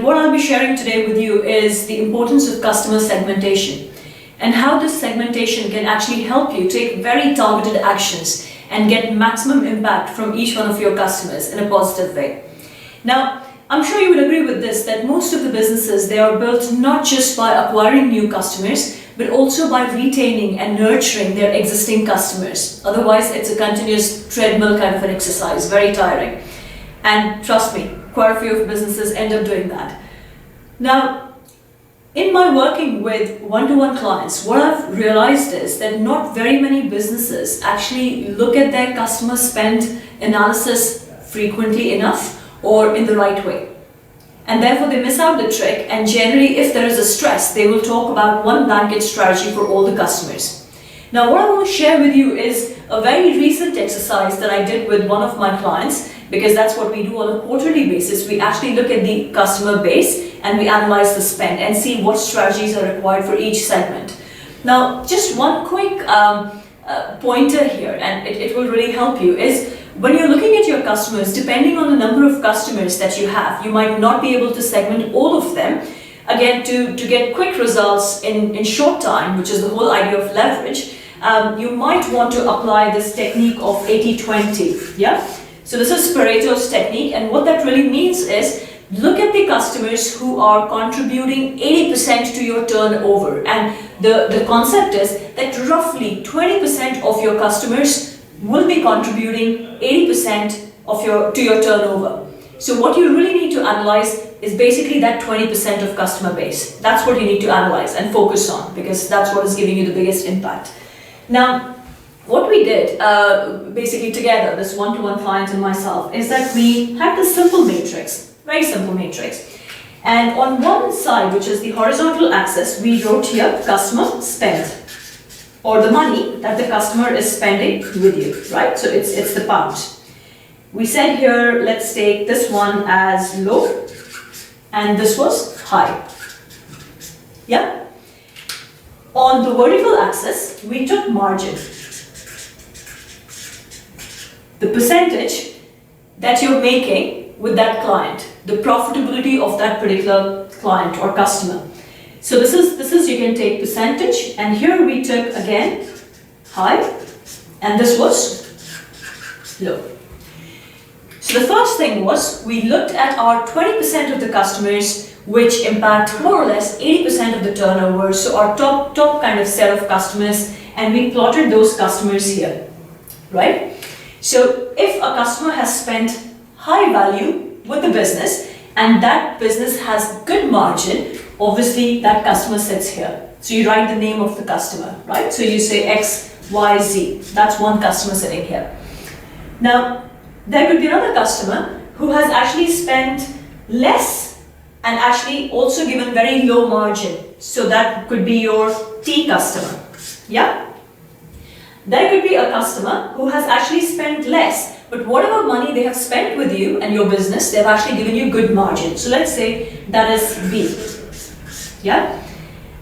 What I'll be sharing today with you is the importance of customer segmentation and how this segmentation can actually help you take very targeted actions and get maximum impact from each one of your customers in a positive way. Now, I'm sure you would agree with this, that most of the businesses, they are built not just by acquiring new customers, but also by retaining and nurturing their existing customers. Otherwise, it's a continuous treadmill kind of an exercise, very tiring. And trust me, quite a few of businesses end up doing that. Now, in my working with one-to-one clients, what I've realized is that not very many businesses actually look at their customer spend analysis frequently enough or in the right way. And therefore they miss out the trick, and generally if there is a stress, they will talk about one blanket strategy for all the customers. Now what I want to share with you is a very recent exercise that I did with one of my clients, because that's what we do on a quarterly basis. We actually look at the customer base and we analyze the spend and see what strategies are required for each segment. Now just one quick pointer here, and it will really help you, is when you're looking at your customers, depending on the number of customers that you have, you might not be able to segment all of them. Again, to get quick results in short time, which is the whole idea of leverage, you might want to apply this technique of 80-20. Yeah? So this is Pareto's technique, and what that really means is look at the customers who are contributing 80% to your turnover, and the concept is that roughly 20% of your customers will be contributing 80% to your turnover. So what you really need to analyze is basically that 20% of customer base. That's what you need to analyze and focus on, because that's what is giving you the biggest impact. Now, what we did basically together, this one-to-one client and myself, is that we had this simple matrix, very simple matrix. And on one side, which is the horizontal axis, we wrote here customer spend, or the money that the customer is spending with you, right? So it's the pounds. We said here, let's take this one as low, and this was high. Yeah? On the vertical axis, we took margin. The percentage that you're making with that client, the profitability of that particular client or customer. So this is you can take percentage, and here we took again high, and this was low. So the first thing was we looked at our 20% of the customers which impact more or less 80% of the turnover, so our top kind of set of customers, and we plotted those customers here, right? So if a customer has spent high value with the business and that business has good margin, obviously that customer sits here. So you write the name of the customer, right? So you say X, Y, Z. That's one customer sitting here. Now, there could be another customer who has actually spent less and actually also given very low margin. So that could be your T customer. Yeah? There could be a customer who has actually spent less, but whatever money they have spent with you and your business, they've actually given you good margin. So let's say that is B. Yeah?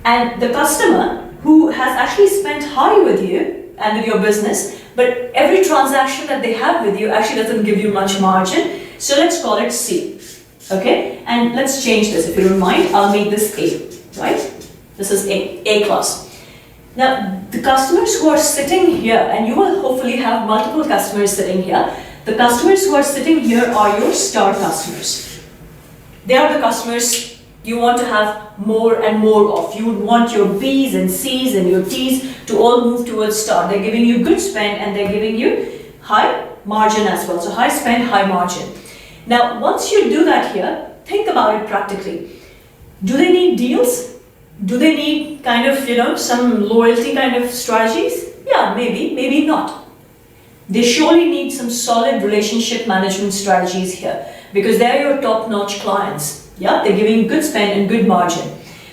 And the customer who has actually spent high with you and with your business, but every transaction that they have with you actually doesn't give you much margin. So let's call it C. Okay? And let's change this. If you don't mind, I'll make this A. Right? This is A class. Now, the customers who are sitting here, and you will hopefully have multiple customers sitting here, the customers who are sitting here are your star customers. They are the customers you want to have more and more of. You would want your B's and C's and your T's to all move towards star. They're giving you good spend and they're giving you high margin as well. So high spend, high margin. Now, once you do that here, think about it practically. Do they need deals? Do they need kind of, some loyalty kind of strategies? Yeah, maybe, maybe not. They surely need some solid relationship management strategies here, because they're your top-notch clients. Yeah, they're giving good spend and good margin.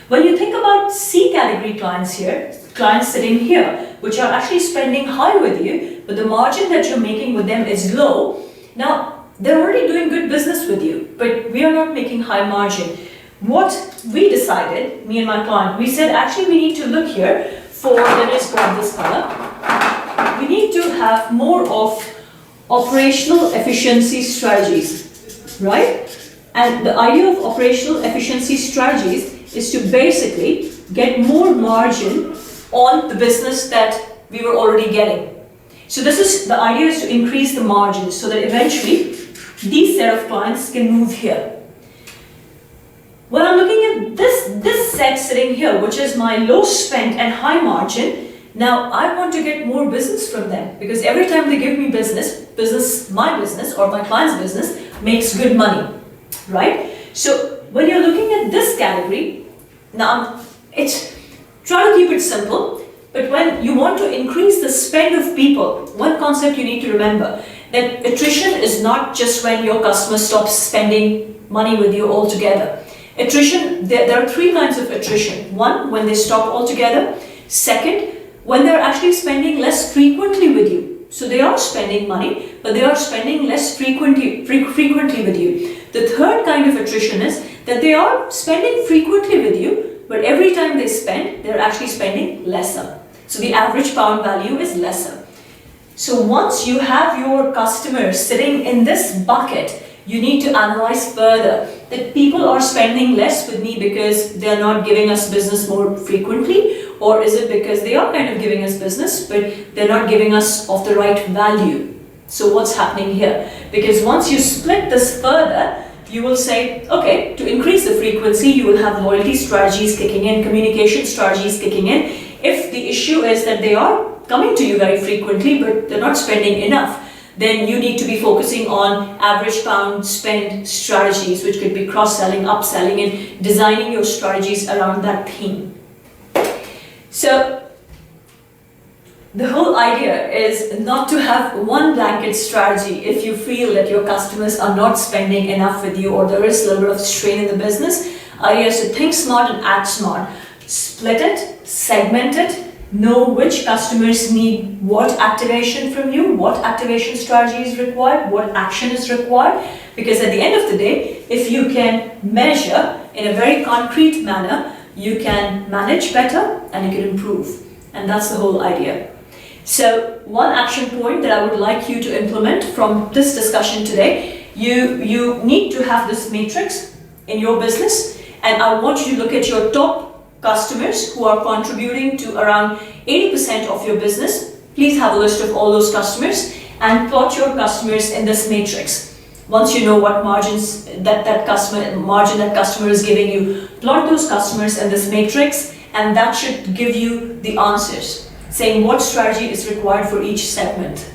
When you think about C category clients here, clients sitting here, which are actually spending high with you, but the margin that you're making with them is low. Now, they're already doing good business with you, but we are not making high margin. What we decided, me and my client, we said actually we need to look here for, let us grab this color, we need to have more of operational efficiency strategies, right? And the idea of operational efficiency strategies is to basically get more margin on the business that we were already getting. So the idea is to increase the margins so that eventually these set of clients can move here. When I'm looking at this set sitting here, which is my low spend and high margin, now I want to get more business from them, because every time they give me business, my business or my client's business makes good money, right? So when you're looking at this category, now try to keep it simple, but when you want to increase the spend of people, one concept you need to remember, that attrition is not just when your customer stops spending money with you altogether. Attrition, there are three kinds of attrition. One, when they stop altogether. Second, when they're actually spending less frequently with you. So they are spending money, but they are spending less frequently with you. The third kind of attrition is that they are spending frequently with you, but every time they spend, they're actually spending lesser. So the average pound value is lesser. So once you have your customers sitting in this bucket, you need to analyze further that people are spending less with me because they're not giving us business more frequently, or is it because they are kind of giving us business but they're not giving us of the right value? So what's happening here? Because once you split this further, you will say, okay, to increase the frequency, you will have loyalty strategies kicking in, communication strategies kicking in. If the issue is that they are coming to you very frequently but they're not spending enough, then you need to be focusing on average pound spend strategies, which could be cross-selling, upselling, and designing your strategies around that theme. So the whole idea is not to have one blanket strategy. If you feel that your customers are not spending enough with you, or there is a little bit of strain in the business, idea is to think smart and act smart. Split it, segment it, know which customers need what activation from you, what activation strategy is required, what action is required. Because at the end of the day, if you can measure in a very concrete manner, you can manage better and you can improve. And that's the whole idea. So one action point that I would like you to implement from this discussion today, you need to have this matrix in your business, and I want you to look at your top customers who are contributing to around 80% of your business. Please have a list of all those customers and plot your customers in this matrix. Once you know what margins that customer is giving you, plot those customers in this matrix, and that should give you the answers, saying what strategy is required for each segment.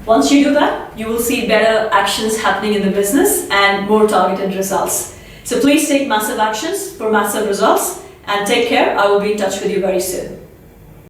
Once you do that, you will see better actions happening in the business and more targeted results. So please take massive actions for massive results, and take care. I will be in touch with you very soon.